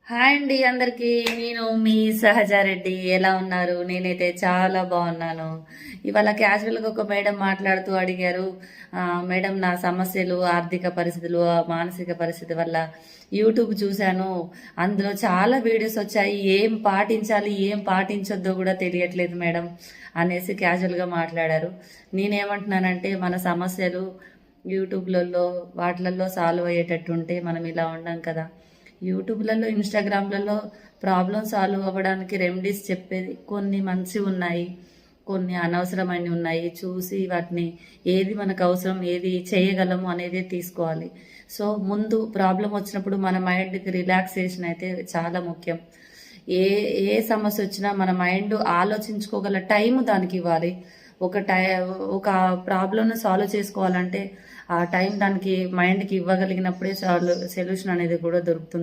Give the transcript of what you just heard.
Hi అండి అందరికీ. నేను మీ సహజారెడ్డి. ఎలా ఉన్నారు? నేనైతే చాలా బాగున్నాను. ఇవాళ క్యాజువల్గా ఒక మేడం మాట్లాడుతూ అడిగారు, మేడం నా సమస్యలు ఆర్థిక పరిస్థితులు మానసిక పరిస్థితి వల్ల యూట్యూబ్ చూశాను, అందులో చాలా వీడియోస్ వచ్చాయి, ఏం పాటించాలి ఏం పాటించొద్దో కూడా తెలియట్లేదు మేడం అనేసి క్యాజువల్గా మాట్లాడారు. నేనేమంటున్నానంటే మన సమస్యలు యూట్యూబ్లలో వాటిలలో సాల్వ్ అయ్యేటట్టు ఉంటే మనం ఇలా ఉండం కదా. యూట్యూబ్లలో ఇన్స్టాగ్రామ్లలో ప్రాబ్లం సాల్వ్ అవ్వడానికి రెమెడీస్ చెప్పేది కొన్ని మంచి ఉన్నాయి, కొన్ని అనవసరమైనవి ఉన్నాయి. చూసి వాటిని ఏది మనకు అవసరం ఏది చేయగలము అనేది తీసుకోవాలి. సో ముందు ప్రాబ్లం వచ్చినప్పుడు మన మైండ్కి రిలాక్సేషన్ అయితే చాలా ముఖ్యం. ఏ ఏ సమస్య వచ్చినా మన మైండ్ ఆలోచించుకోగల టైం దానికి ఇవ్వాలి. ఒక ప్రాబ్లమ్ను సాల్వ్ చేసుకోవాలంటే ఆ టైం దానికి మైండ్కి ఇవ్వగలిగినప్పుడే సొల్యూషన్ అనేది కూడా దొరుకుతుంది.